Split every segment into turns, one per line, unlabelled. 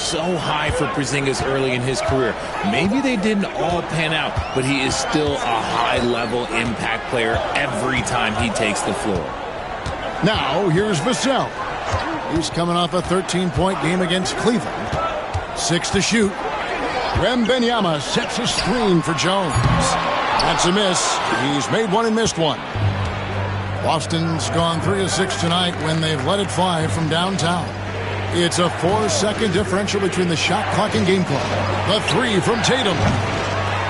so high for Porzingis early in his career. Maybe they didn't all pan out, but he is still a high-level impact player every time he takes the floor.
Now, here's Vassell. He's coming off a 13-point game against Cleveland. 6 to shoot. Wembanyama sets a screen for Jones. That's a miss. He's made one and missed one. Boston's gone 3 of 6 tonight when they've let it fly from downtown. It's a 4-second differential between the shot clock and game clock. The three from Tatum.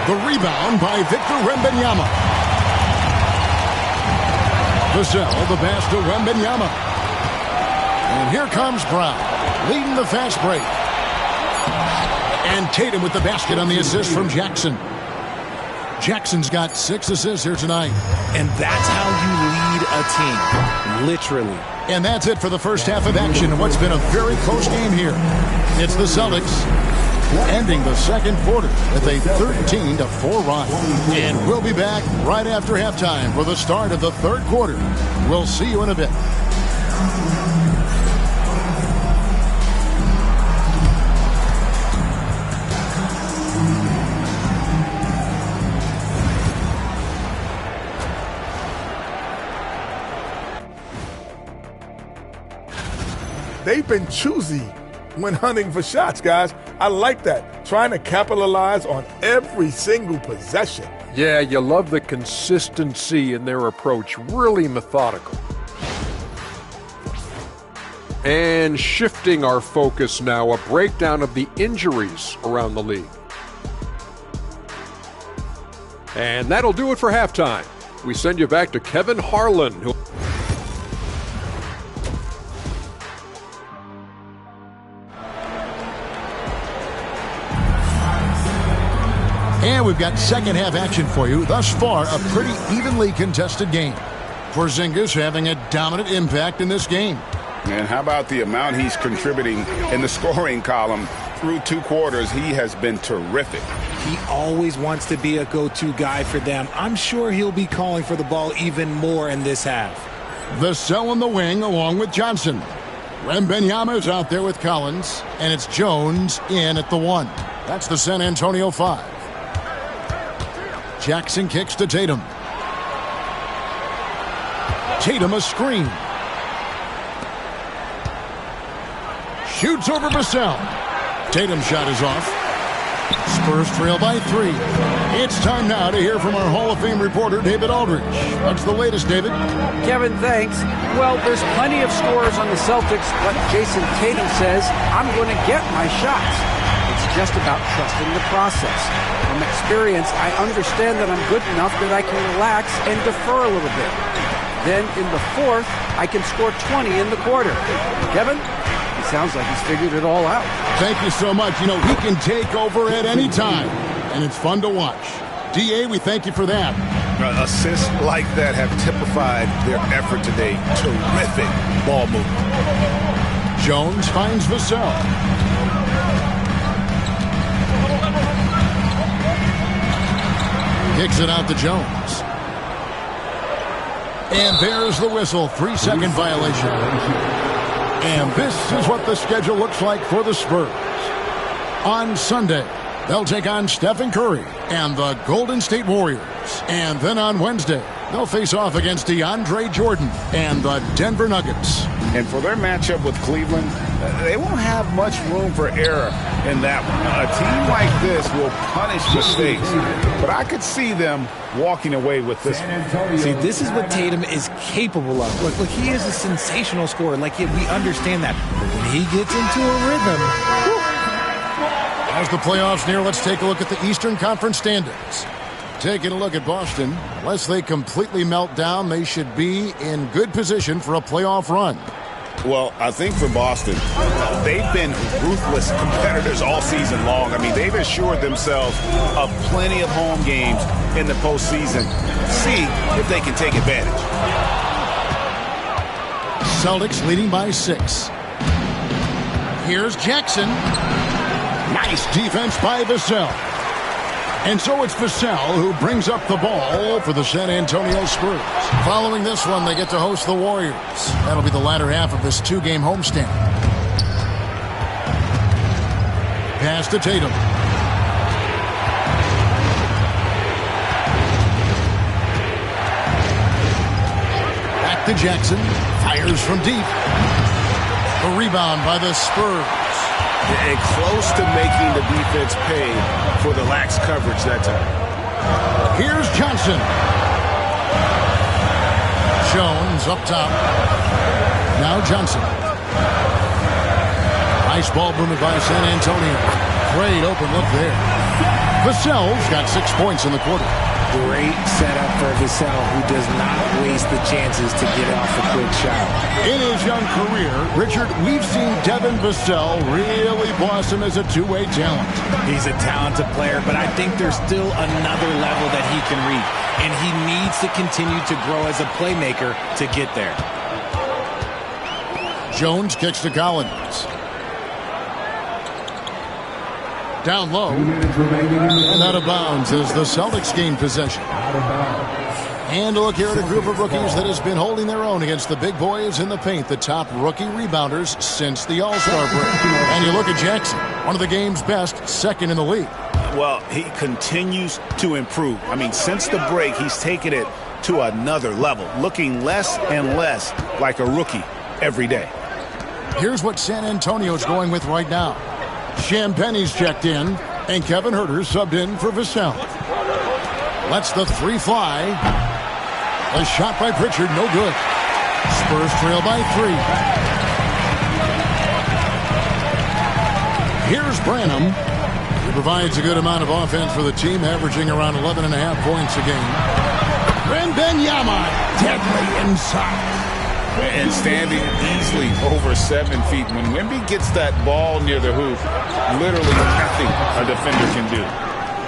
The rebound by Victor Wembanyama. Vassell, the pass to Wembanyama. And here comes Brown, leading the fast break. And Tatum with the basket on the assist from Jackson. Jackson's got 6 assists here tonight.
And that's how you lead a team, literally.
And that's it for the first half of action in what's been a very close game here. It's the Celtics ending the second quarter with a 13-4 run. And we'll be back right after halftime for the start of the third quarter. We'll see you in a bit.
They've been choosy when hunting for shots, guys. I like that. Trying to capitalize on every single possession.
Yeah, you love the consistency in their approach. Really methodical. And shifting our focus now, a breakdown of the injuries around the league. And that'll do it for halftime. We send you back to Kevin Harlan, who...
And we've got second half action for you. Thus far, a pretty evenly contested game. Porzingis having a dominant impact in this game.
And how about the amount he's contributing in the scoring column through 2 quarters? He has been terrific.
He always wants to be a go-to guy for them. I'm sure he'll be calling for the ball even more in this half.
Vassell in the wing along with Johnson. Wembanyama is out there with Collins. And it's Jones in at the 1. That's the San Antonio 5. Jackson kicks to Tatum. Tatum a screen. Shoots over Vassell. Tatum's shot is off. Spurs trail by 3. It's time now to hear from our Hall of Fame reporter, David Aldridge. What's the latest, David?
Kevin, thanks. Well, there's plenty of scores on the Celtics, but Jason Tatum says, I'm going to get my shots. It's just about trusting the process. From experience, I understand that I'm good enough that I can relax and defer a little bit. Then in the fourth, I can score 20 in the quarter. Kevin? Sounds like he's figured it all out.
Thank you so much. You know, he can take over at any time, and it's fun to watch. D.A., we thank you for that.
Assists like that have typified their effort today. Terrific ball movement.
Jones finds Vassell. Kicks it out to Jones. And there's the whistle. 3-second violation. And this is what the schedule looks like for the Spurs. On Sunday, they'll take on Stephen Curry and the Golden State Warriors. And then on Wednesday, they'll face off against DeAndre Jordan and the Denver Nuggets.
And for their matchup with Cleveland, they won't have much room for error in that one. A team like this will punish mistakes, but I could see them walking away with this one.
See, this is what Tatum is capable of. Look, he is a sensational scorer. Like, we understand that. But when he gets into a rhythm...
As the playoffs near, let's take a look at the Eastern Conference standings. Taking a look at Boston, unless they completely melt down, they should be in good position for a playoff run.
Well, I think for Boston, they've been ruthless competitors all season long. I mean, they've assured themselves of plenty of home games in the postseason. See if they can take advantage.
Celtics leading by 6. Here's Jackson. Nice defense by Vassell. And so it's Vassell who brings up the ball for the San Antonio Spurs. Following this one, they get to host the Warriors. That'll be the latter half of this 2-game homestand. Pass to Tatum. Back to Jackson. Fires from deep. The rebound by the Spurs.
And close to making the defense pay for the lax coverage that time.
Here's Johnson. Jones up top. Now Johnson. Nice ball movement by San Antonio. Great open look there. Vassell's got 6 points in the quarter.
Great setup for Vassell, who does not waste the chances to get off a quick shot.
In his young career, Richard, we've seen Devin Vassell really blossom as a two-way talent.
He's a talented player, but I think there's still another level that he can reach. And he needs to continue to grow as a playmaker to get there.
Jones kicks to Collins. Down low. And out of bounds as the Celtics gain possession. And a look here at a group of rookies that has been holding their own against the big boys in the paint, the top rookie rebounders since the All-Star break. And you look at Jackson, one of the game's best, second in the league.
Well, he continues to improve. I mean, since the break, he's taken it to another level, looking less and less like a rookie every day.
Here's what San Antonio's going with right now. Champagne's checked in, and Kevin Huerter subbed in for Vassell. Lets the three fly. A shot by Pritchard, no good. Spurs trail by 3. Here's Branham. He provides a good amount of offense for the team, averaging around 11.5 points a game. Wembanyama, deadly inside.
And standing easily over 7 feet. When Wemby gets that ball near the hoop, literally nothing a defender can do.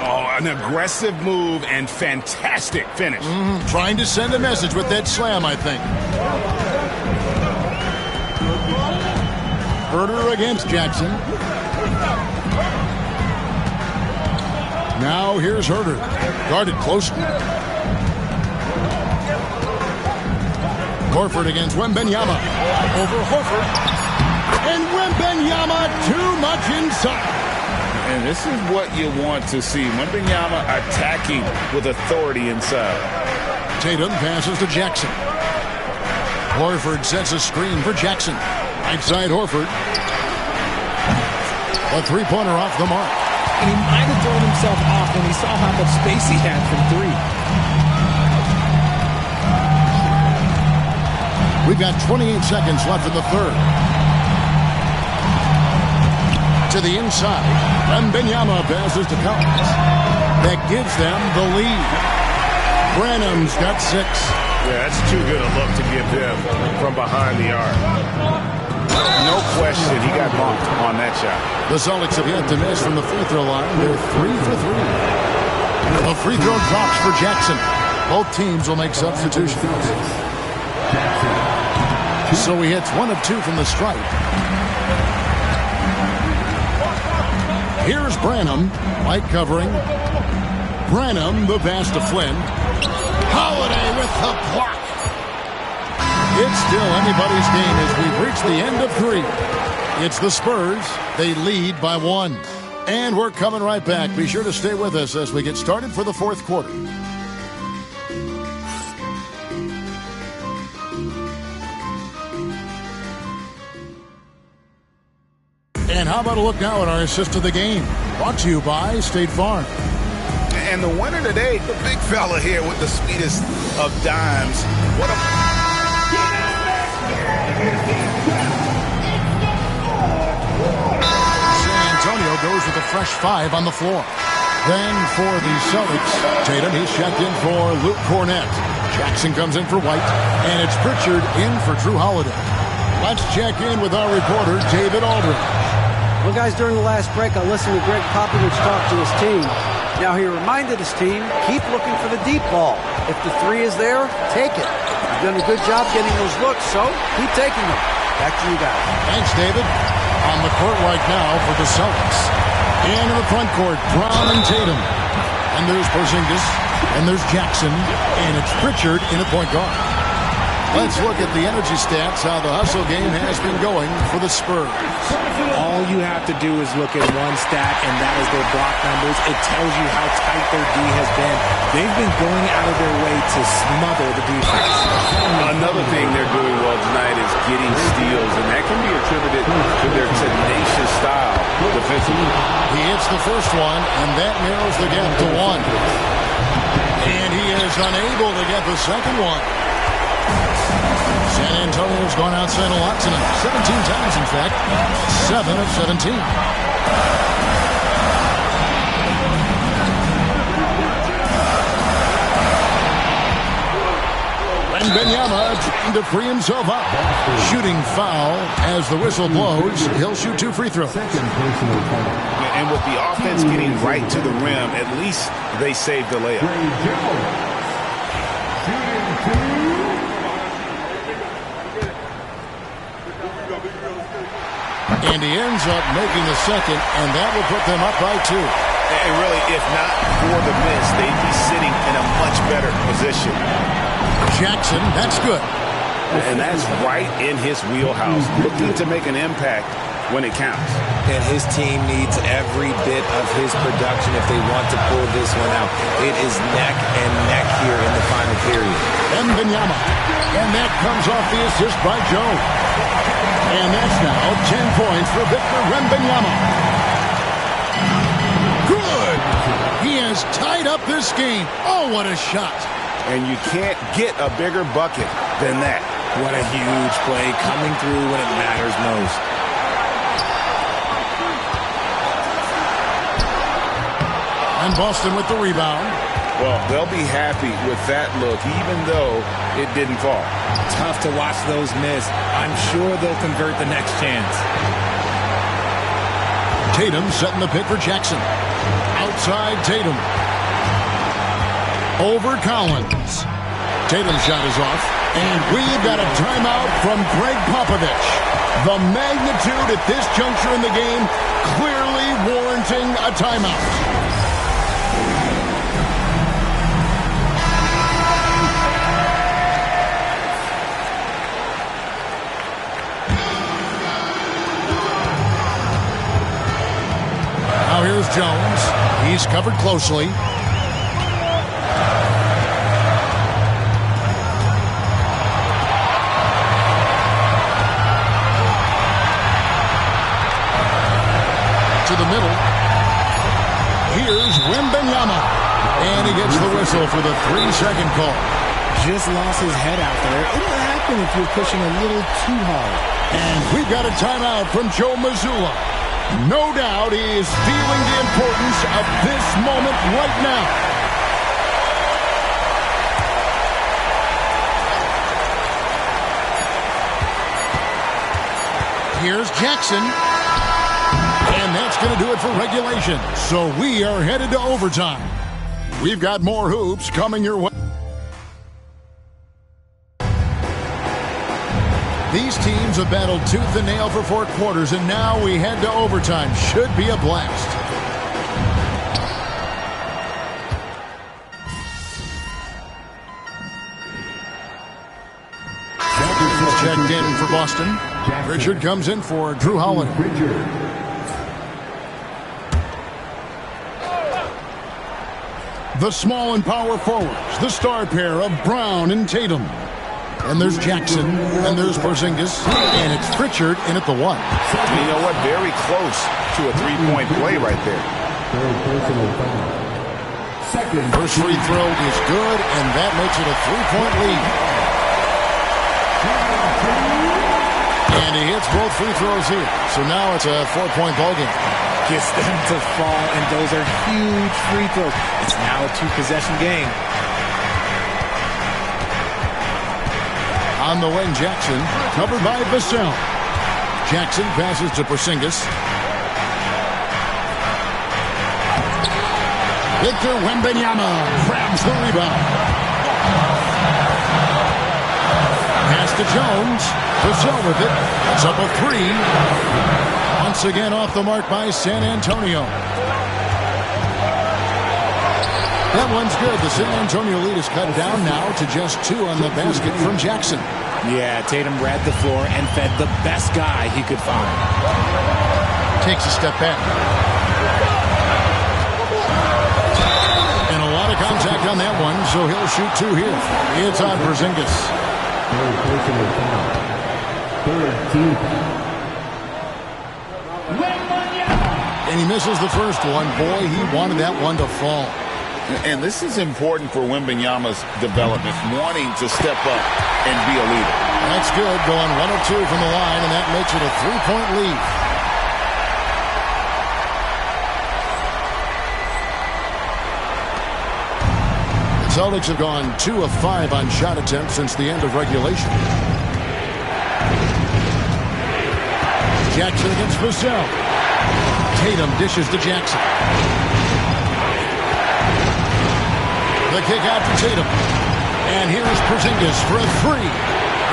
Oh, an aggressive move and fantastic finish.
Trying to send a message with that slam, I think. Huerter against Jackson. Now here's Huerter. Guarded closely. Horford against Wembanyama. Over Horford. And Wembanyama too much inside.
And this is what you want to see. Wembanyama attacking with authority inside.
Tatum passes to Jackson. Horford sets a screen for Jackson. Right side Horford. A three-pointer off the mark.
And he might have thrown himself off when he saw how much space he had from 3.
We've got 28 seconds left in the third. To the inside. Wembanyama passes to Collins. That gives them the lead. Branham's got 6.
Yeah, that's too good a look to give them from behind the arc. No question, he got bumped on that shot.
The Celtics have yet to miss from the free throw line. They're 3 for 3. A free throw drops for Jackson. Both teams will make substitutions. So he hits 1 of 2 from the stripe. Here's Branham, light covering. Branham, the pass to Flynn. Holiday with the block. It's still anybody's game as we've reached the end of 3. It's the Spurs. They lead by 1. And we're coming right back. Be sure to stay with us as we get started for the fourth quarter. And how about a look now at our assist of the game? Brought to you by State Farm.
And the winner today, the big fella here with the sweetest of dimes. What a...
San Antonio goes with a fresh 5 on the floor. Then for the Celtics, Tatum, he's checked in for Luke Cornett. Jackson comes in for White, and it's Pritchard in for Drew Holiday. Let's check in with our reporter, David Aldridge.
Well, guys, during the last break, I listened to Greg Popovich talk to his team. Now, he reminded his team, keep looking for the deep ball. If the 3 is there, take it. You've done a good job getting those looks, so keep taking them. Back to you guys.
Thanks, David. On the court right now for the Celtics. And in the front court, Brown and Tatum. And there's Porzingis. And there's Jackson. And it's Pritchard in a point guard. Let's look at the energy stats, how the hustle game has been going for the Spurs.
All you have to do is look at one stat, and that is their block numbers. It tells you how tight their D has been. They've been going out of their way to smother the defense.
Another thing they're doing well tonight is getting steals, and that can be attributed to their tenacious style defensively.
He hits the first one, and that narrows the gap to 1. And he is unable to get the second one. San Antonio's gone outside a lot tonight. 17 times, in fact. 7 of 17. Wembanyama trying to free himself up. Shooting foul as the whistle blows. He'll shoot 2 free throws.
And with the offense getting right to the rim, at least they saved the layup.
And he ends up making the second, and that will put them up by 2.
And really, if not for the miss, they'd be sitting in a much better position.
Jackson, that's good.
And that's right in his wheelhouse, looking to make an impact when it counts.
And his team needs every bit of his production if they want to pull this one out. It is neck and neck here in the final period.
Wembanyama. And that comes off the assist by Joe. And that's now 10 points for Victor Wembanyama. Good! He has tied up this game. Oh, what a shot.
And you can't get a bigger bucket than that.
What a huge play, coming through when it matters most.
And Boston with the rebound.
Well, they'll be happy with that look, even though it didn't fall.
Tough to watch those miss. I'm sure they'll convert the next chance.
Tatum setting the pick for Jackson. Outside Tatum. Over Collins. Tatum's shot is off. And we've got a timeout from Greg Popovich. The magnitude at this juncture in the game clearly warranting a timeout. Now here's Jones. He's covered closely. To the middle. Here's Wembanyama. And he gets the whistle for the 3-second call.
Just lost his head out there. It'll happen if you're pushing a little too hard.
And we've got a timeout from Joe Mazzulla. No doubt he is feeling the importance of this moment right now. Here's Jackson. And that's going to do it for regulation. So we are headed to overtime. We've got more hoops coming your way. These teams have battled tooth and nail for 4 quarters, and now we head to overtime. Should be a blast. Jacobs is checked in for Boston. Richard comes in for Drew Holiday. The small and power forwards, the star pair of Brown and Tatum. And there's Jackson, and there's Porzingis, and it's Pritchard in at the 1.
You know what? Very close to a 3-point play right there.
First free throw is good, and that makes it a 3-point lead. And he hits both free throws here. So now it's a 4-point ballgame.
Gets them to fall, and those are huge free throws. It's now a 2-possession game.
On the wing, Jackson, covered by Vassell. Jackson passes to Porzingis. Victor Wembanyama grabs the rebound. Pass to Jones. Vassell with it. It's up a 3. Once again off the mark by San Antonio. That one's good. The San Antonio lead is cut down now to just 2 on the basket from Jackson.
Yeah, Tatum read the floor and fed the best guy he could find.
Takes a step back. And a lot of contact on that one, so he'll shoot 2 here. It's on Porzingis. And he misses the first one. Boy, he wanted that one to fall.
And this is important for Wembanyama's development, wanting to step up and be a leader.
That's good, going 1 of 2 from the line, and that makes it a 3-point lead. The Celtics have gone 2 of 5 on shot attempts since the end of regulation. Jackson against Vassell. Tatum dishes to Jackson. The kick out to Tatum. And here's Porzingis for a 3.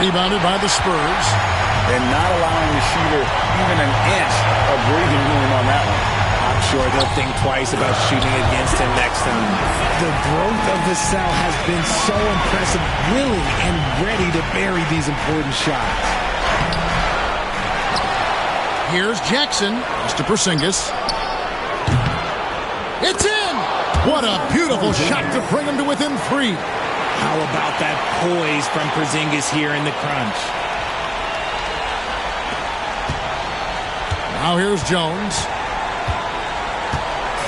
Rebounded by the Spurs.
And not allowing the shooter even an inch of breathing room on that one.
I'm sure they'll think twice about shooting against him next time. The growth of Vassell has been so impressive, willing and ready to bury these important shots.
Here's Jackson. It's to Porzingis. It's in! What a beautiful shot to bring him to within 3.
How about that poise from Porzingis here in the crunch?
Now here's Jones.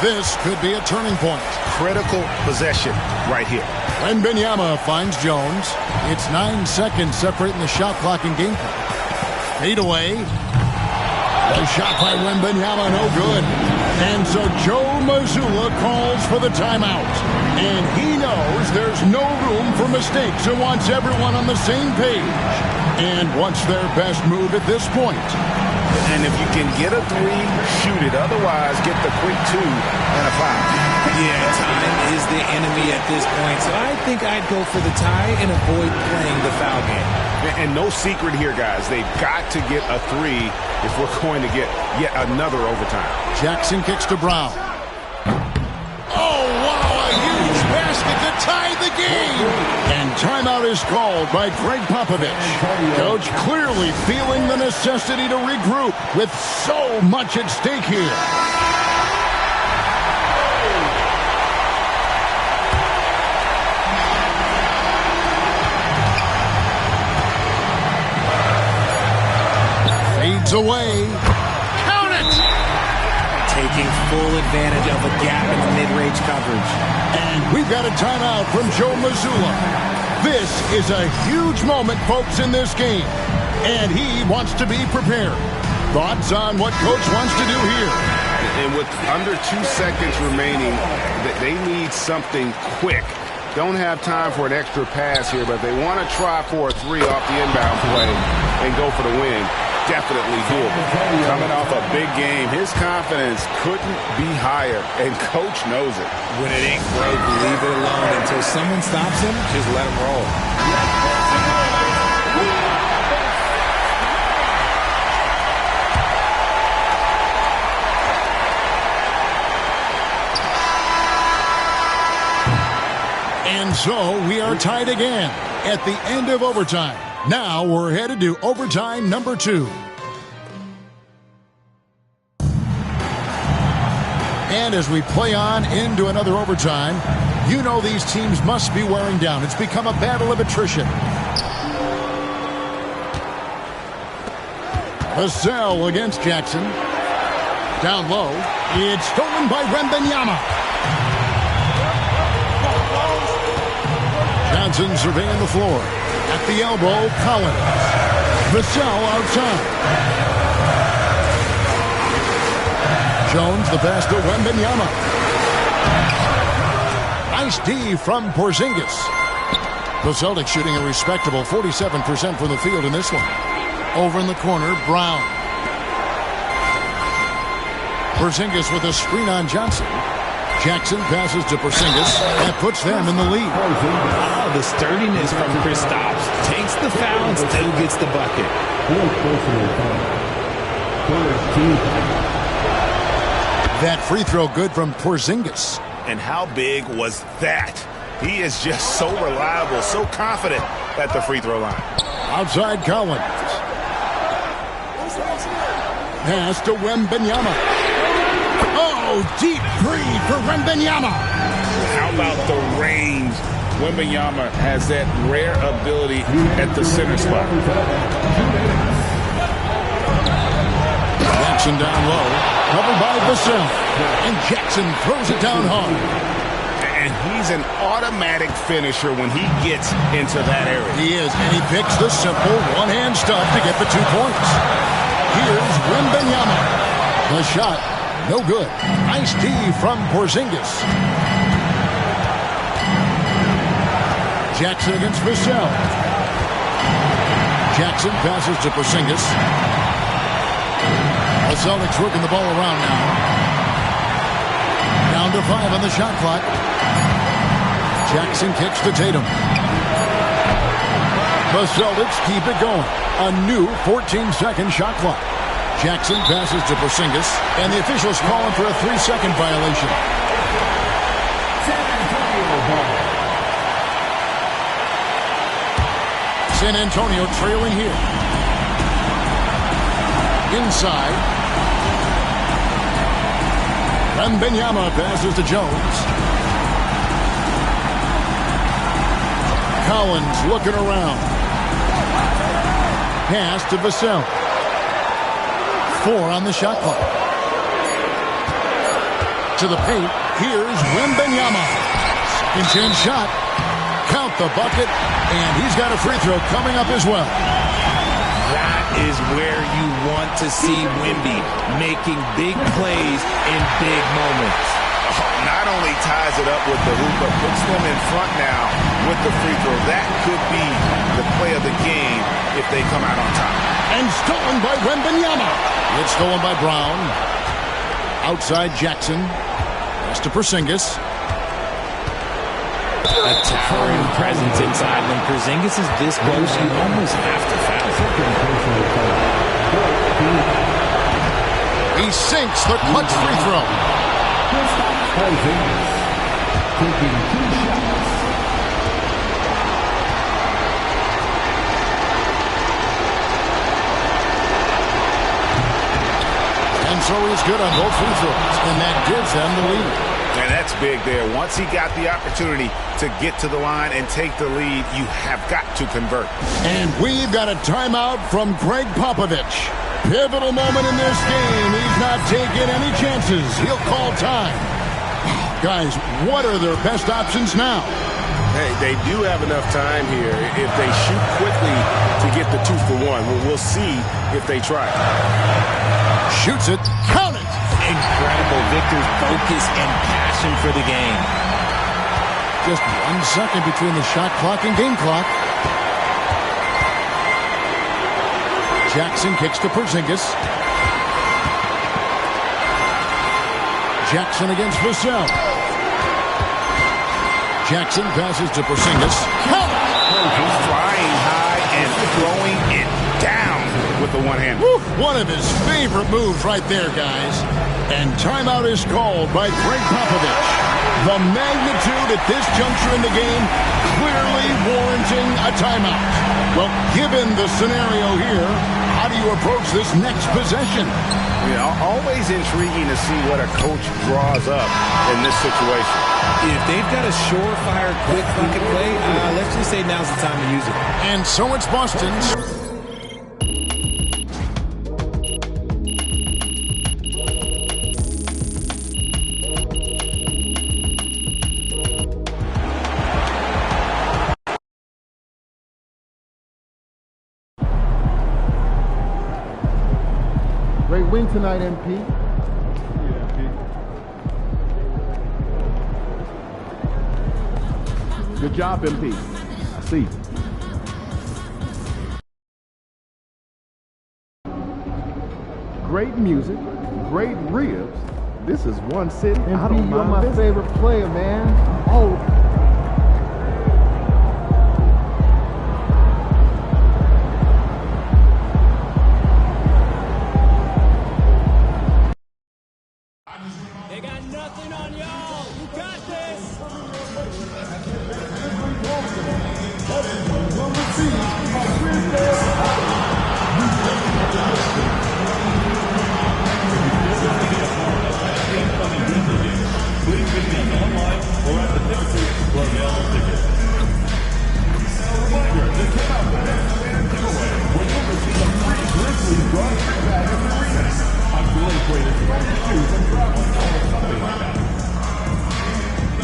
This could be a turning point.
Critical possession right here.
Wembanyama finds Jones. It's 9 seconds separating the shot clock and game clock. Fade away. The shot by Wembanyama, no good. And so Joe Mazzulla calls for the timeout. And he knows there's no room for mistakes and wants everyone on the same page. And wants their best move at this point.
And if you can get a 3, shoot it. Otherwise, get the quick 2 and a foul.
Yeah, time is the enemy at this point. So I think I'd go for the tie and avoid playing the foul game.
And no secret here, guys. They've got to get a 3 if we're going to get yet another overtime.
Jackson kicks to Brown. Oh, wow, a huge basket to tie the game. And timeout is called by Greg Popovich. Coach clearly feeling the necessity to regroup with so much at stake here. Fades away. Count it!
Taking full advantage of a gap in the mid-range coverage.
And we've got a timeout from Joe Mazzulla. This is a huge moment, folks, in this game. And he wants to be prepared. Thoughts on what Coach wants to do here?
And with under 2 seconds remaining, they need something quick. Don't have time for an extra pass here, but they want to try for a 3 off the inbound play and go for the win. Definitely doable. Coming off a big game, his confidence couldn't be higher, and Coach knows it.
When it ain't broke, leave it alone. Until someone stops him, just let him roll.
And so we are tied again at the end of overtime. Now we're headed to overtime number 2. And as we play on into another overtime, you know these teams must be wearing down. It's become a battle of attrition. Vassell against Jackson. Down low. It's stolen by Wembanyama. Johnson surveying the floor. At the elbow, Collins. Vassell outside. Jones, the pass to Wembanyama. Nice D from Porzingis. The Celtics shooting a respectable 47% from the field in this one. Over in the corner, Brown. Porzingis with a screen on Johnson. Jackson passes to Porzingis. That puts them in the lead.
Oh, the sturdiness from Kristaps. Takes the foul and still gets the bucket.
That free throw good from Porzingis.
And how big was that? He is just so reliable, so confident at the free throw line.
Outside Collins. Pass to Wembanyama. Oh, deep three for Wembanyama.
How about the range? Wembanyama has that rare ability at the center spot.
Jackson down low, covered by Vassell. And Jackson throws it down hard.
And he's an automatic finisher when he gets into that area.
He is, and he picks the simple one-hand stuff to get the 2 points. Here's Wembanyama. The shot, no good. Nice D from Porzingis. Jackson against Vassell. Jackson passes to Porzingis. The Celtics working the ball around now. Down to 5 on the shot clock. Jackson kicks to Tatum. The Celtics keep it going. A new 14-second shot clock. Jackson passes to Porzingis, and the officials calling for a 3-second violation. San Antonio trailing here. Inside. Wembanyama passes to Jones. Collins looking around. Pass to Vassell. 4 on the shot clock. To the paint. Here's Wembanyama. Second chance shot. Count the bucket. And he's got a free throw coming up as well.
That is where you want to see Wemby making big plays in big moments.
Not only ties it up with the hoop, but puts them in front now with the free throw. That could be the play of the game if they come out on top.
And stolen by Wembanyama. It's stolen by Brown. Outside Jackson. Pass to Porzingis.
A towering presence inside. When Porzingis is this close, you almost have to foul.
He sinks the clutch free throw. And so he's good on both free throws, and that gives them the lead.
And that's big there. Once he got the opportunity to get to the line and take the lead, you have got to convert.
And we've got a timeout from Greg Popovich. Pivotal moment in this game. He's not taking any chances. He'll call time. Guys, what are their best options now?
Hey, they do have enough time here if they shoot quickly to get the 2-for-1. We'll see if they try.
Shoots it. Count it.
Incredible. Victor's focus and passion for the game.
Just 1 second between the shot clock and game clock. Jackson kicks to Porzingis. Jackson against Vassell. Jackson passes to Porzingis.
He's flying high and throwing it down with the one hand.
One of his favorite moves right there, guys. And timeout is called by Greg Popovich. The magnitude at this juncture in the game clearly warranting a timeout. Well, given the scenario here, how do you approach this next possession?
Yeah, always intriguing to see what a coach draws up in this situation.
If they've got a surefire, quick bucket play, let's just say now's the time to use it.
And so it's Boston's.
Great win tonight, MP. Good job, MP. I see. Great music, great ribs. This is one city. MP, I don't mind. You're my favorite player, man. Oh.
They got nothing on y'all. You got this.
Please visit us online or at the Tickets Club tickets. Reminder, the Kickoff Fan Giveaway, where you'll receive a free Grizzlies garden bag of arenas. I'm really great at trying to choose and traveling or something like that.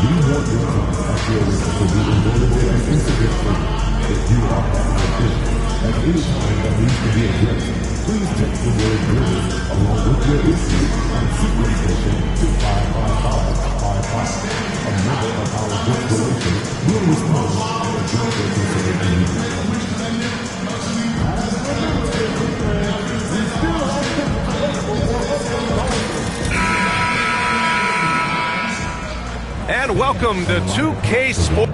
We want this appearance to be enjoyable and incidentally. If you are having a vision at any time that needs to be addressed, please text the word Grizzlies along with your issue and secret station to 55555. A member of our book relation will respond and address your consideration.
And welcome to 2K Sports.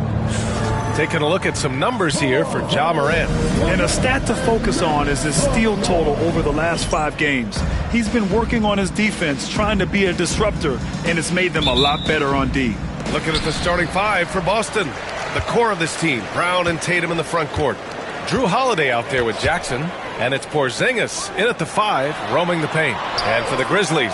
Taking a look at some numbers here for Ja Morant.
And a stat to focus on is his steal total over the last 5 games. He's been working on his defense, trying to be a disruptor, and it's made them a lot better on D.
Looking at the starting 5 for Boston. The core of this team, Brown and Tatum in the front court. Drew Holiday out there with Jackson. And it's Porzingis in at the 5, roaming the paint. And for the Grizzlies,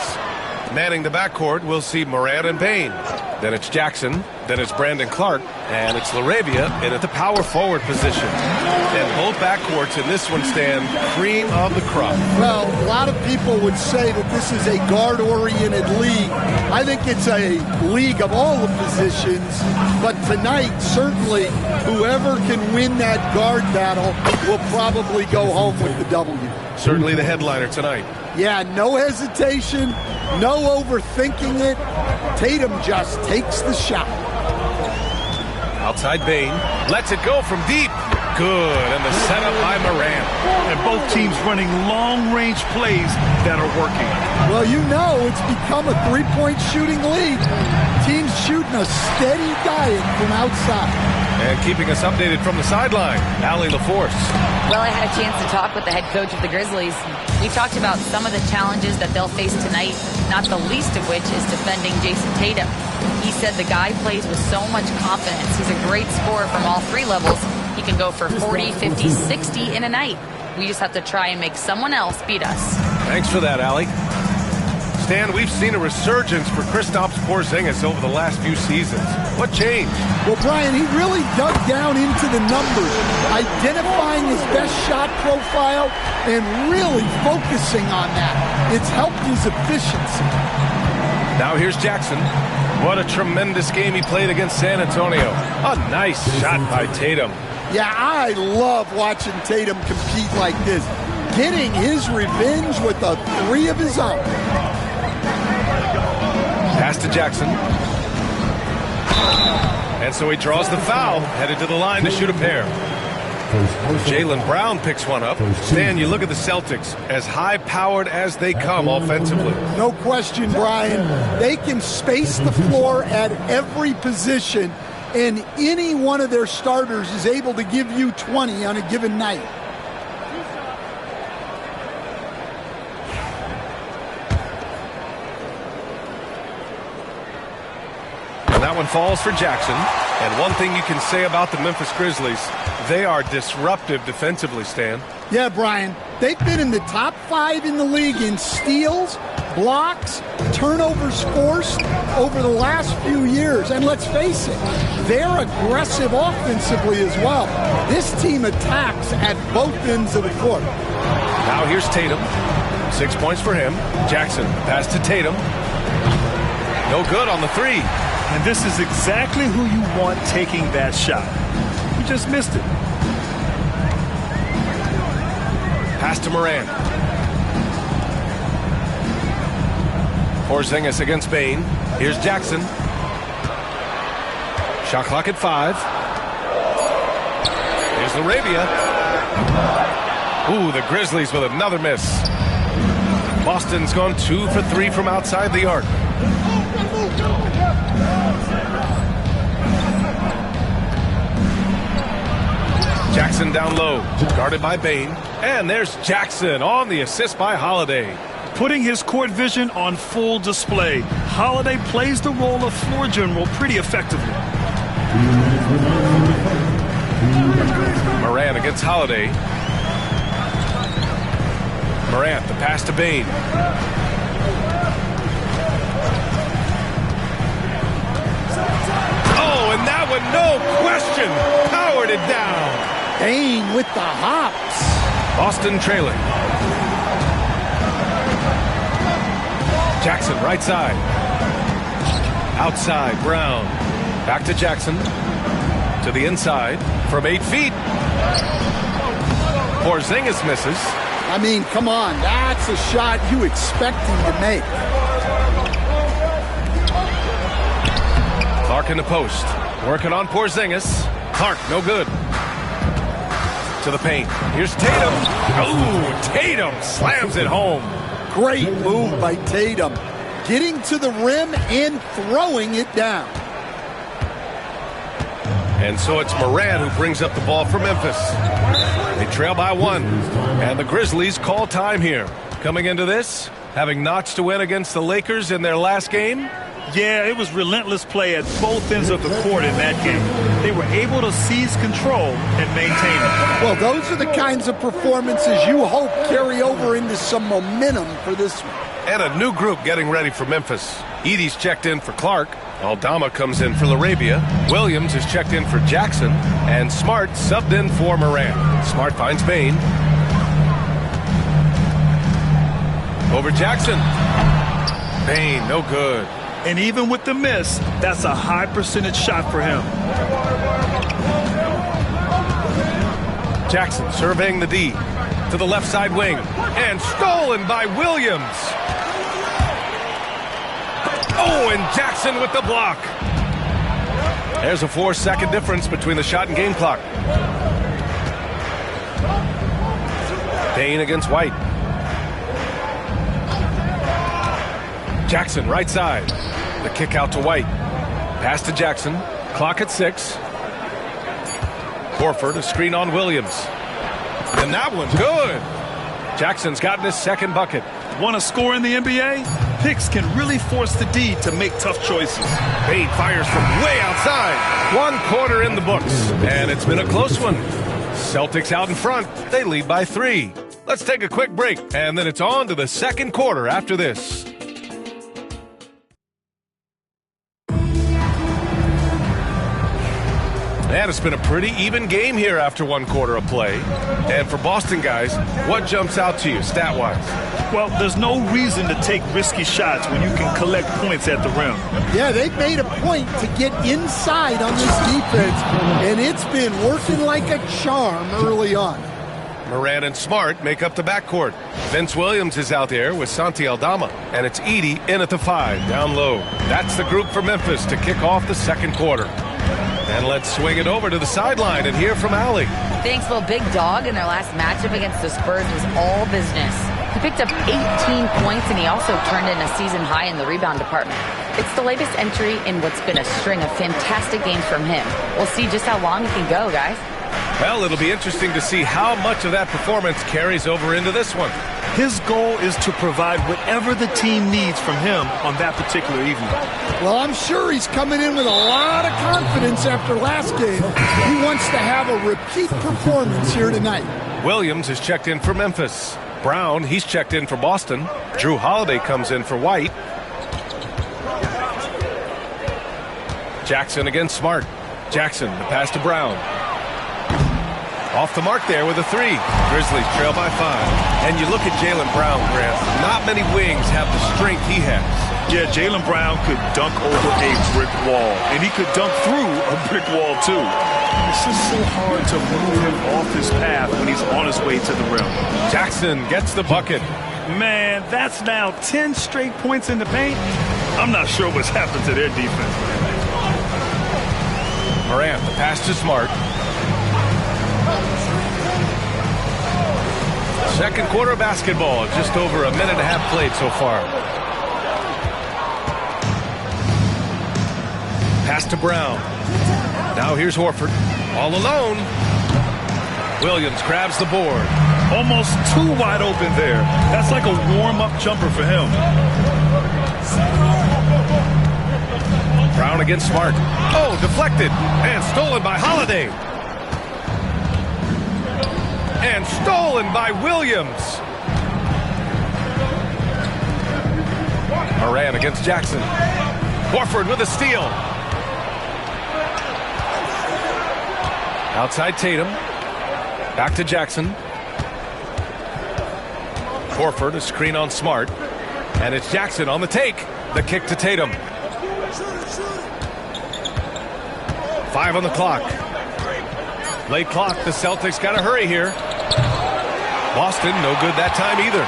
manning the backcourt, we'll see Morant and Bane. Then it's Jackson, then it's Brandon Clark, and it's LaRavia in at the power forward position. And both backcourts in this one stand cream of the crop.
Well, a lot of people would say that this is a guard-oriented league. I think it's a league of all the positions, but tonight, certainly, whoever can win that guard battle will probably go home with the W.
Certainly the headliner tonight.
Yeah, no hesitation, no overthinking it. Tatum just takes the shot.
Outside Bane, lets it go from deep. Good, and the setup by Morant.
And both teams running long-range plays that are working.
Well, you know it's become a three-point shooting league. Teams shooting a steady diet from outside.
And keeping us updated from the sideline, Allie LaForce.
Well, I had a chance to talk with the head coach of the Grizzlies. We talked about some of the challenges that they'll face tonight, not the least of which is defending Jason Tatum. He said the guy plays with so much confidence. He's a great scorer from all 3 levels. He can go for 40, 50, 60 in a night. We just have to try and make someone else beat us.
Thanks for that, Allie. Stan, we've seen a resurgence for Kristaps Porzingis over the last few seasons. What changed?
Well, Brian, he really dug down into the numbers, identifying his best shot profile and really focusing on that. It's helped his efficiency.
Now here's Jackson. What a tremendous game he played against San Antonio. A nice shot by Tatum.
Yeah, I love watching Tatum compete like this, getting his revenge with a 3 of his own.
Pass to Jackson. And so he draws the foul, headed to the line to shoot a pair. Jaylen Brown picks one up. Stan, you look at the Celtics, as high-powered as they come offensively.
No question, Brian. They can space the floor at every position, and any one of their starters is able to give you 20 on a given night.
That one falls for Jackson. And one thing you can say about the Memphis Grizzlies, they are disruptive defensively, Stan.
Yeah, Brian. They've been in the top 5 in the league in steals, blocks, turnovers forced over the last few years. And let's face it, they're aggressive offensively as well. This team attacks at both ends of the court.
Now here's Tatum. 6 points for him. Jackson, pass to Tatum. No good on the 3.
And this is exactly who you want taking that shot. You just missed it.
Pass to Morant. Porzingis against Bane. Here's Jackson. Shot clock at 5. Here's LaRavia. Ooh, the Grizzlies with another miss. Boston's gone 2 for 3 from outside the arc. Jackson down low, guarded by Bane. And there's Jackson on the assist by Holiday.
putting his court vision on full display. Holiday plays the role of floor general pretty effectively.
Morant against Holiday. Morant, the pass to Bane. Oh, and that one, no question, powered it down.
Bane with the hops.
Boston trailing. Jackson, right side. Outside, Brown. Back to Jackson. To the inside from 8 feet. Porzingis misses.
I mean, come on. That's a shot you expect him to make.
Clark in the post. Working on Porzingis. Clark, no good. To the paint. Here's Tatum. Oh, Tatum slams it home.
Great move by Tatum. Getting to the rim and throwing it down.
And so it's Morant who brings up the ball for Memphis. They trail by 1. And the Grizzlies call time here. Coming into this, having notched a win against the Lakers in their last game.
Yeah, it was relentless play at both ends of the court in that game. They were able to seize control and maintain it.
Well, those are the kinds of performances you hope carry over into some momentum for this one.
And a new group getting ready for Memphis. Edey's checked in for Clark. Aldama comes in for LaRabia. Williams is checked in for Jackson. And Smart subbed in for Morant. Smart finds Bane. Over Jackson. Bane, no good.
And even with the miss, that's a high percentage shot for him.
Jackson surveying the D to the left side wing. And stolen by Williams. Oh, and Jackson with the block. There's a 4-second difference between the shot and game clock. Payne against White. Jackson, right side. The kick out to White. Pass to Jackson. Clock at 6. Horford, a screen on Williams. And that one's good. Jackson's gotten his second bucket.
Want to score in the NBA? Picks can really force the D to make tough choices.
Bane fires from way outside. 1 quarter in the books. And it's been a close one. Celtics out in front. They lead by 3. Let's take a quick break. And then it's on to the second quarter after this. And it's been a pretty even game here after 1 quarter of play. And for Boston guys, what jumps out to you stat-wise?
Well, there's no reason to take risky shots when you can collect points at the rim.
Yeah, they've made a point to get inside on this defense, and it's been working like a charm early on.
Morant and Smart make up the backcourt. Vince Williams is out there with Santi Aldama, and it's Edey in at the 5, down low. That's the group for Memphis to kick off the second quarter. And let's swing it over to the sideline and hear from Allie.
Thanks, little big dog. In their last matchup against the Spurs was all business. He picked up 18 points, and he also turned in a season high in the rebound department. It's the latest entry in what's been a string of fantastic games from him. We'll see just how long he can go, guys.
Well, it'll be interesting to see how much of that performance carries over into this one.
His goal is to provide whatever the team needs from him on that particular evening.
Well, I'm sure he's coming in with a lot of confidence after last game. He wants to have a repeat performance here tonight.
Williams is checked in for Memphis. Brown, he's checked in for Boston. Jrue Holiday comes in for White. Jackson against Smart. Jackson, the pass to Brown. Off the mark there with a 3. Grizzlies trail by 5. And you look at Jaylen Brown, Grant. Not many wings have the strength he has.
Yeah, Jaylen Brown could dunk over a brick wall. And he could dunk through a brick wall, too. It's just so hard to move him off his path when he's on his way to the rim.
Jackson gets the bucket.
Man, that's now 10 straight points in the paint. I'm not sure what's happened to their defense.
Morant, the pass to Smart. Second quarter of basketball, just over a minute and a half played so far. Pass to Brown. Now here's Horford. All alone. Williams grabs the board.
Almost too wide open there. That's like a warm-up jumper for him.
Brown against Smart. Oh, deflected and stolen by Holiday. And stolen by Williams. Moran against Jackson. Horford with a steal. Outside Tatum. Back to Jackson. Horford, a screen on Smart. And it's Jackson on the take. The kick to Tatum. 5 on the clock. Late clock. The Celtics got to hurry here. Boston, no good that time either.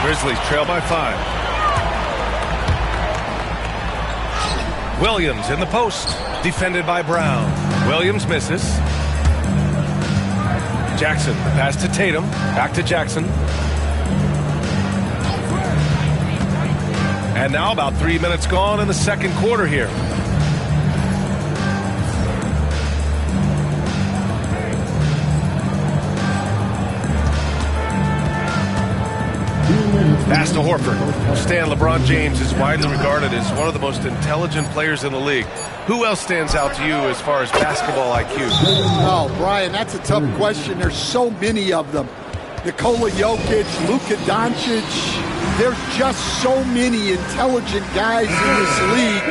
Grizzlies trail by 5. Williams in the post. Defended by Brown. Williams misses. Jackson, the pass to Tatum. Back to Jackson. And now about 3 minutes gone in the second quarter here. Pass to Horford. Stan, LeBron James is widely regarded as one of the most intelligent players in the league. Who else stands out to you as far as basketball IQ?
Oh, Brian, that's a tough question. There's so many of them. Nikola Jokic, Luka Doncic. There's just so many intelligent guys in this league.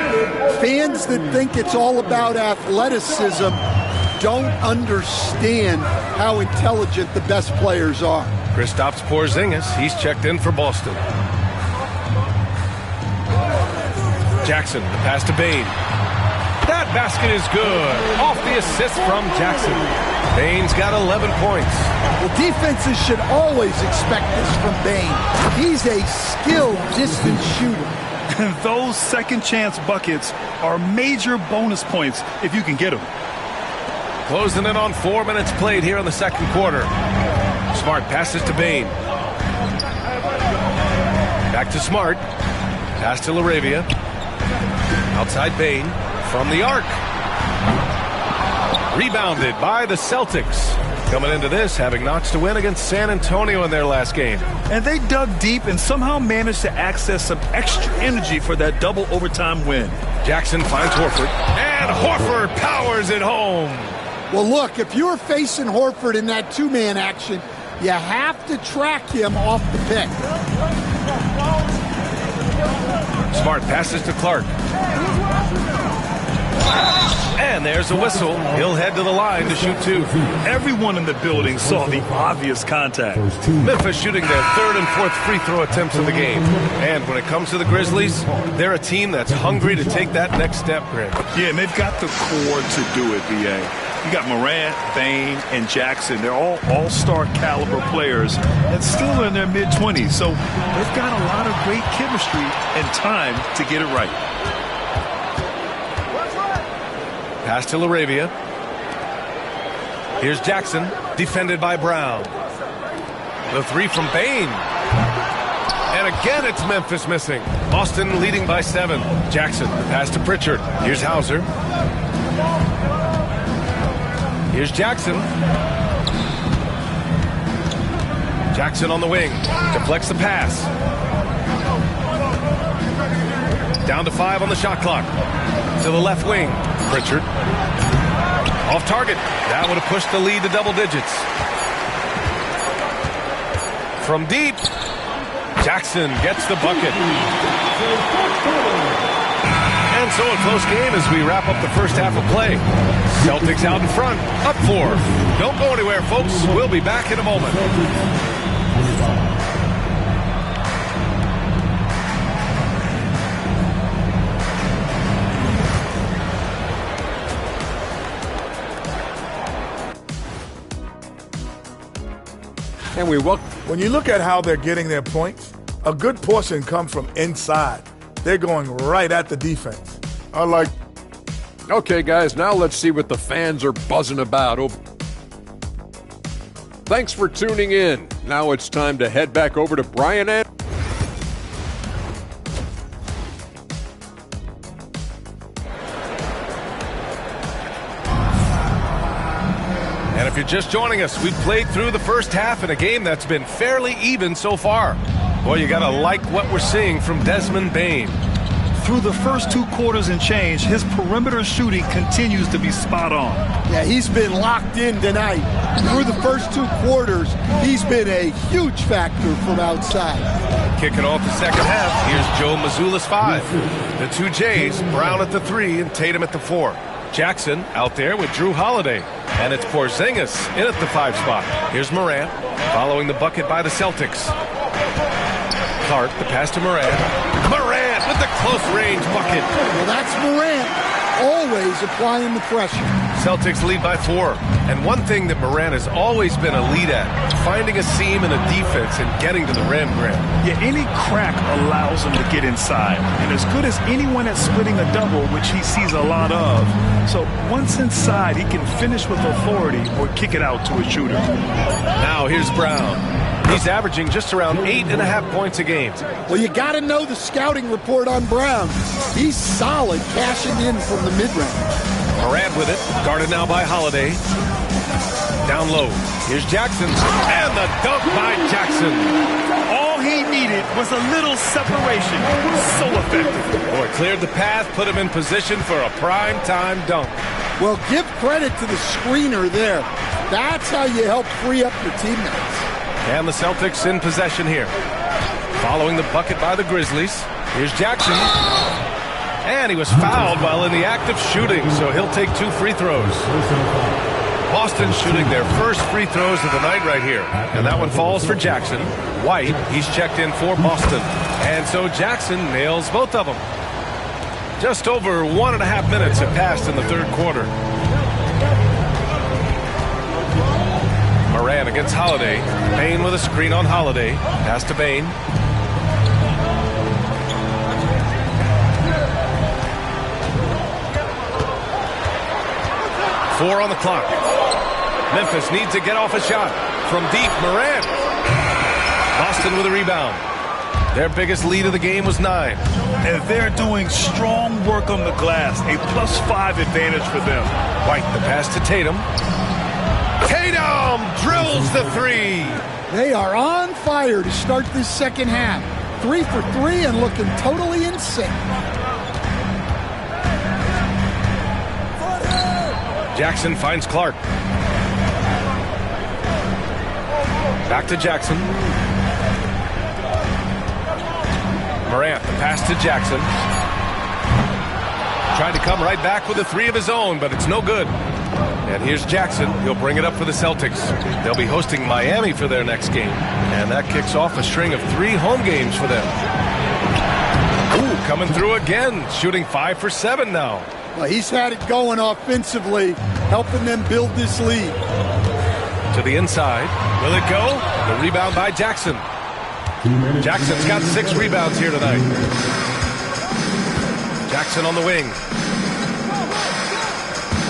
Fans that think it's all about athleticism don't understand how intelligent the best players are.
Kristaps Porzingis, he's checked in for Boston. Jackson, the pass to Bane. That basket is good. Off the assist from Jackson. Bane's got 11 points.
Well, defenses should always expect this from Bane. He's a skilled distance shooter.
And those second chance buckets are major bonus points if you can get them.
Closing in on 4 minutes played here in the second quarter. Smart passes to Bane. Back to Smart. Pass to LaRavia. Outside Bane. From the arc. Rebounded by the Celtics. Coming into this, having notched a win against San Antonio in their last game.
And they dug deep and somehow managed to access some extra energy for that double overtime win.
Jackson finds Horford. And Horford powers it home.
Well, look, if you're facing Horford in that two-man action, you have to track him off the pick.
Smart passes to Clark. And there's a whistle. He'll head to the line to shoot 2.
Everyone in the building saw the obvious contact.
Memphis shooting their 3rd and 4th free throw attempts of the game. And when it comes to the Grizzlies, they're a team that's hungry to take that next step, Greg.
Yeah, and they've got the core to do it, B.A. You got Morant, Bane, and Jackson. They're all all-star caliber players and still in their mid-20s. So they've got a lot of great chemistry and time to get it right.
Pass to LaRavia. Here's Jackson, defended by Brown. The 3 from Bane. And again, it's Memphis missing. Boston leading by 7. Jackson, the pass to Pritchard. Here's Hauser. Here's Jackson. Jackson on the wing. Deflects the pass. Down to 5 on the shot clock. To the left wing. Pritchard. Off target. That would have pushed the lead to double digits. From deep. Jackson gets the bucket. And so a close game as we wrap up the first half of play. Celtics out in front, up 4. Don't go anywhere, folks. We'll be back in a moment.
And we welcome.
When you look at how they're getting their points, a good portion comes from inside. They're going right at the defense.
I like. Okay, guys, now let's see what the fans are buzzing about. Thanks for tuning in. Now it's time to head back over to Brian and.
And a If you're just joining us, we've played through the first half in a game that's been fairly even so far. Boy, you gotta like what we're seeing from Desmond Bane.
Through the first 2 quarters and change, his perimeter shooting continues to be spot on.
Yeah, he's been locked in tonight. Through the first 2 quarters, he's been a huge factor from outside.
Kicking off the second half, here's Joe Mazzulla's 5. The 2 Jays, Brown at the 3 and Tatum at the 4. Jackson out there with Drew Holiday. And it's Porzingis in at the 5 spot. Here's Morant following the bucket by the Celtics. Clark, the pass to Morant. Morant with the close-range bucket.
Well, that's Morant, always applying the pressure.
Celtics lead by 4. And one thing that Morant has always been a lead at, finding a seam in a defense and getting to the rim, Grant.
Yeah, any crack allows him to get inside. And as good as anyone at splitting a double, which he sees a lot of. So once inside, he can finish with authority or kick it out to a shooter.
Now here's Brown. He's averaging just around 8.5 points a game.
Well, you got to know the scouting report on Brown. He's solid cashing in from the mid-range.
Morant with it, guarded now by Holiday. Down low, here's Jackson, and the dunk by Jackson.
All he needed was a little separation. So effective.
Boy, cleared the path, put him in position for a prime-time dunk.
Well, give credit to the screener there. That's how you help free up your teammates.
And the Celtics in possession here. Following the bucket by the Grizzlies, here's Jackson. And he was fouled while in the act of shooting, so he'll take 2 free throws. Boston shooting their first free throws of the night right here. And that one falls for Jackson. White, he's checked in for Boston. And so Jackson nails both of them. Just over 1.5 minutes have passed in the third quarter. Morant against Holiday. Bane with a screen on Holiday. Pass to Bane. Four on the clock. Memphis needs to get off a shot. From deep, Morant. Boston with a rebound. Their biggest lead of the game was 9.
And they're doing strong work on the glass. A +5 advantage for them.
White, the pass to Tatum. Tatum drills the 3.
They are on fire to start this second half. 3 for 3 and looking totally in sync.
Jackson finds Clark. Back to Jackson. Morant, the pass to Jackson. Tried to come right back with a 3 of his own, but it's no good. And here's Jackson. He'll bring it up for the Celtics. They'll be hosting Miami for their next game. And that kicks off a string of 3 home games for them. Ooh, coming through again. Shooting 5 for 7 now.
Well, he's had it going offensively, helping them build this lead.
To the inside. Will it go? The rebound by Jackson. Jackson's got 6 rebounds here tonight. Jackson on the wing.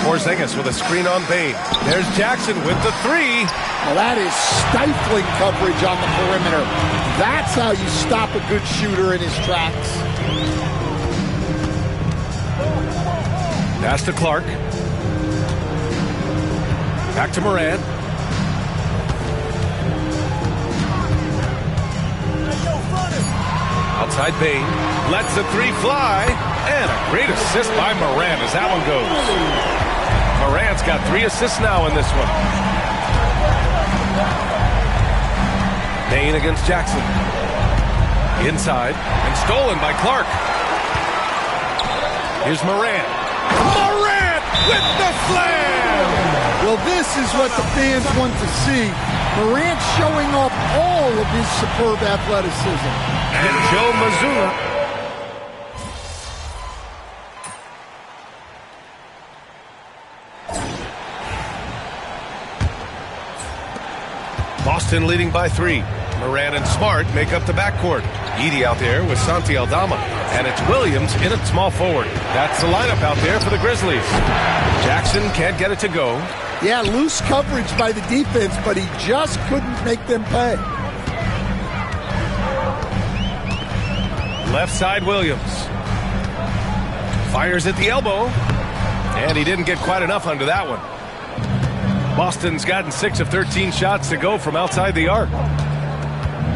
Porzingis with a screen on Bane. There's Jackson with the 3.
Well, that is stifling coverage on the perimeter. That's how you stop a good shooter in his tracks.
Pass to Clark. Back to Morant. Outside Bane. Lets the 3 fly. And a great assist by Morant as that one goes. Morant's got 3 assists now in this one. Bane against Jackson. Inside. And stolen by Clark. Here's Morant. Morant with the slam!
Well, this is what the fans want to see. Morant showing off all of his superb athleticism.
And Joe Mazzulla. Boston leading by 3. Morant and Smart make up the backcourt. Edey out there with Santi Aldama. And it's Williams in at small forward. That's the lineup out there for the Grizzlies. Jackson can't get it to go.
Yeah, loose coverage by the defense, but he just couldn't make them pay.
Left side Williams. Fires at the elbow. And he didn't get quite enough under that one. Boston's gotten 6 of 13 shots to go from outside the arc.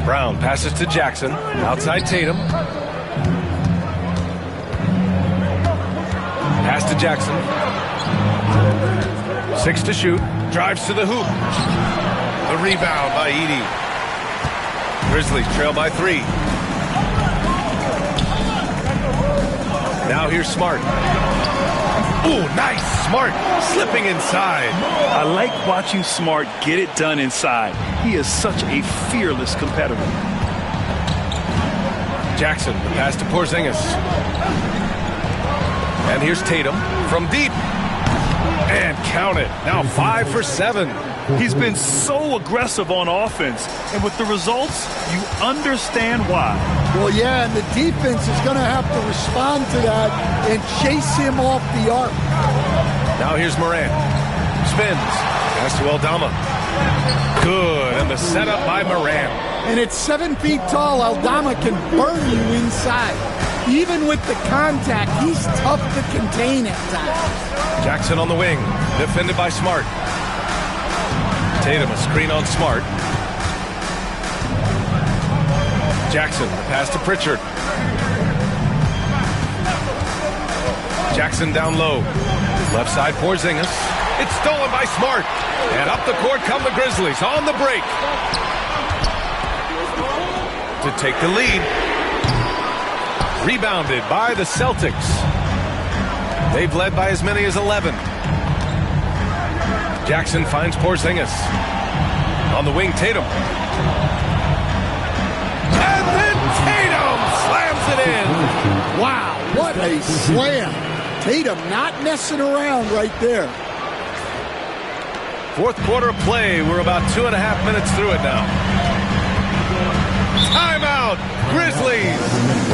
Brown passes to Jackson. Outside Tatum. Pass to Jackson. 6 to shoot. Drives to the hoop. The rebound by Edey. Grizzlies trail by 3. Now here's Smart. Ooh, nice. Smart slipping inside.
I like watching Smart get it done inside. He is such a fearless competitor.
Jackson, the pass to Porzingis. And here's Tatum from deep. And count it. Now 5 for 7.
He's been so aggressive on offense. And with the results, you understand why.
Well, yeah, and the defense is going to have to respond to that and chase him off the arc.
Now here's Morant. Spins. Pass to Aldama. Good. And the setup by Morant.
And at 7 feet tall, Aldama can burn you inside. Even with the contact, he's tough to contain at times.
Jackson on the wing. Defended by Smart. Tatum, a screen on Smart. Jackson, the pass to Pritchard. Jackson down low. Left side, Porzingis. It's stolen by Smart. And up the court come the Grizzlies on the break. To take the lead. Rebounded by the Celtics. They've led by as many as 11. Jackson finds Porzingis. On the wing, Tatum. And then Tatum slams it in.
Wow, what a slam. Tatum not messing around right there.
Fourth quarter of play. We're about 2.5 minutes through it now. Timeout, Grizzlies.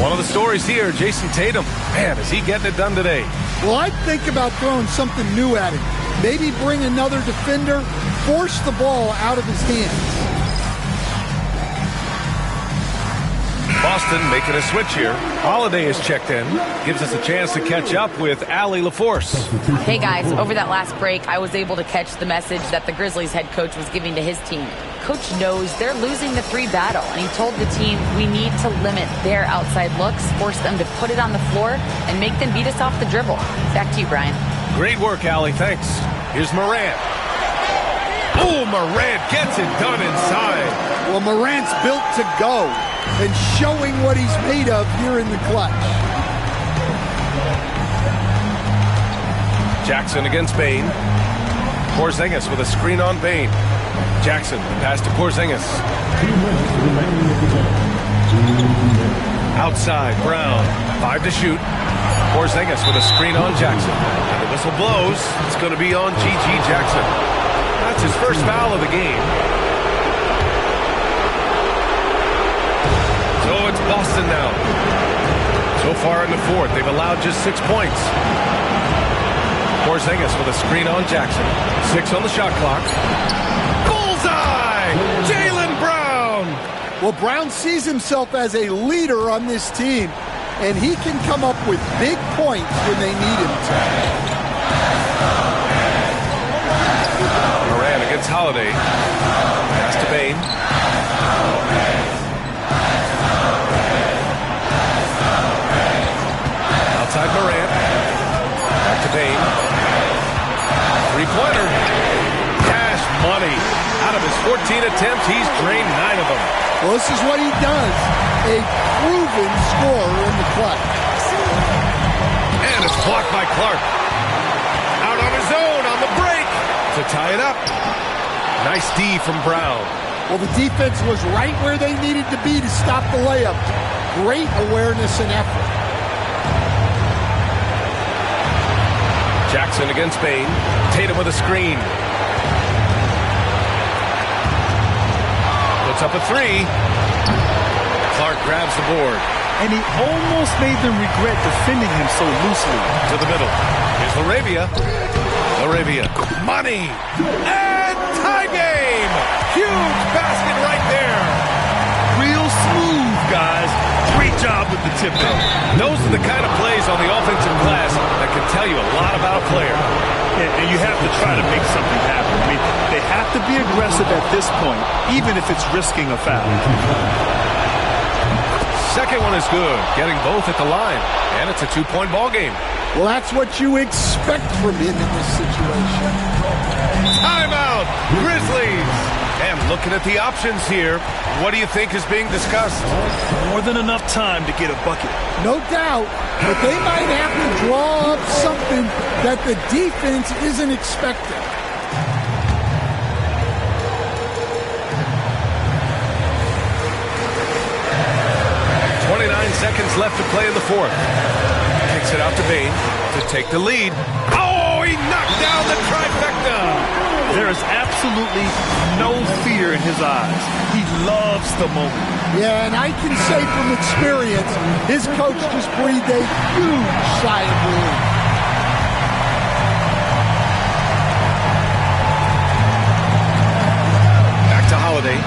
One of the stories here, Jason Tatum. Man, is he getting it done today?
Well, I'd think about throwing something new at him. Maybe bring another defender, force the ball out of his hands.
Boston making a switch here. Holiday is checked in. Gives us a chance to catch up with Allie LaForce.
Hey guys, over that last break, I was able to catch the message that the Grizzlies head coach was giving to his team. Coach knows they're losing the 3 battle, and he told the team we need to limit their outside looks, force them to put it on the floor, and make them beat us off the dribble. Back to you, Brian.
Great work, Allie. Thanks. Here's Morant. Oh, Morant gets it done inside.
Well, Morant's built to go and showing what he's made of here in the clutch.
Jackson against Bane. Porzingis with a screen on Bane. Jackson, pass to Porzingis. Outside, Brown. 5 to shoot. Porzingis with a screen on Jackson. And the whistle blows. It's going to be on G.G. Jackson. That's his first foul of the game. So it's Boston now. So far in the fourth, they've allowed just 6 points. Porzingis with a screen on Jackson. 6 on the shot clock. Bullseye! Jaylen Brown!
Well, Brown sees himself as a leader on this team, and he can come up with big points when they need him to.
Morant against Holiday. Pass to Bane. Outside Morant. Back to Bane. 3-pointer. Cash money. Out of his 14 attempts, he's drained 9 of them.
Well, this is what he does. A proven scorer in the clutch.
And it's blocked by Clark. Out on his own on the break to tie it up. Nice D from Brown.
Well, the defense was right where they needed to be to stop the layup. Great awareness and effort.
Jackson against Bane. Tatum with a screen. Puts up a 3. Clark grabs the board.
And he almost made them regret defending him so loosely.
To the middle. Here's Laravia. Laravia. Money. And tie game. Huge basket right there.
Real smooth, guys. Great job with the tip-in.
Those are the kind of plays on the offensive glass that can tell you a lot about a player.
And you have to try to make something happen. I mean, they have to be aggressive at this point, even if it's risking a foul.
Second one is good, getting both at the line. And it's a 2-point ball game.
Well, that's what you expect from him in this situation.
Timeout, Grizzlies. And looking at the options here, what do you think is being discussed?
More than enough time to get a bucket.
No doubt, but they might have to draw up something that the defense isn't expecting.
Seconds left to play in the fourth. Kicks it out to Bane to take the lead. Oh, he knocked down the trifecta.
There is absolutely no fear in his eyes. He loves the moment.
Yeah, and I can say from experience, his coach just breathed a huge sigh of relief.
Back to Holiday.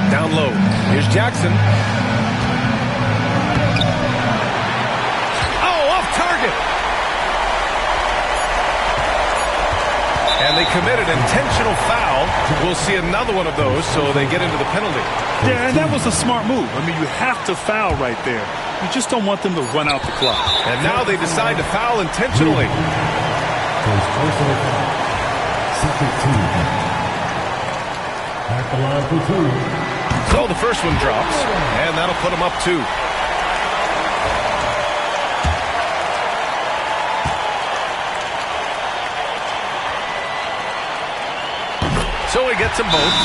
Down low. Here's Jackson. Oh, off target. And they committed intentional foul. We'll see another one of those, so they get into the penalty.
Yeah, and that was a smart move. I mean, you have to foul right there. You just don't want them to run out the clock.
And now they decide to foul intentionally.
Second team. At the line for two.
So the first one drops, and that'll put them up 2. So he gets them both,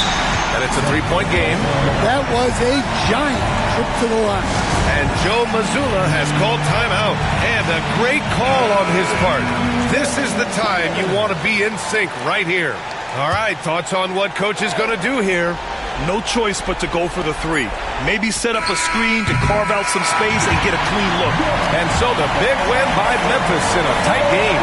and it's a 3-point game.
That was a giant trip to the line.
And Joe Mazzulla has called timeout, and a great call on his part. This is the time you want to be in sync right here. All right, thoughts on what coach is going to do here?
No choice but to go for the 3. Maybe set up a screen to carve out some space and get a clean look.
And so the big win by Memphis in a tight game.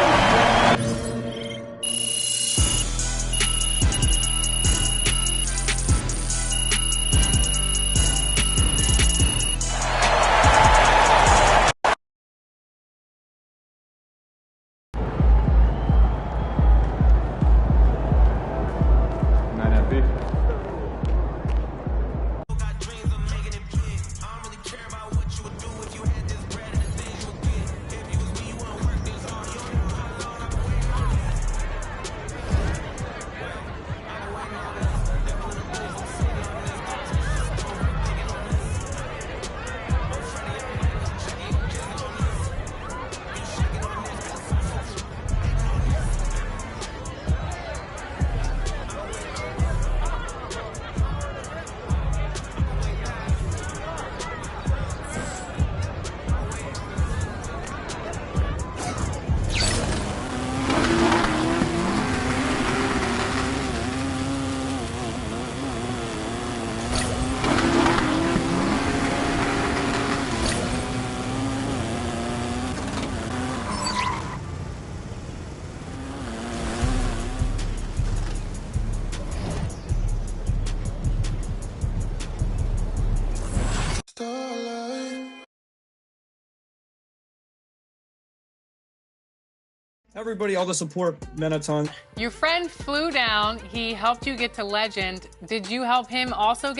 Everybody, all the support Menaton.
Your friend flew down. He helped you get to legend. Did you help him also get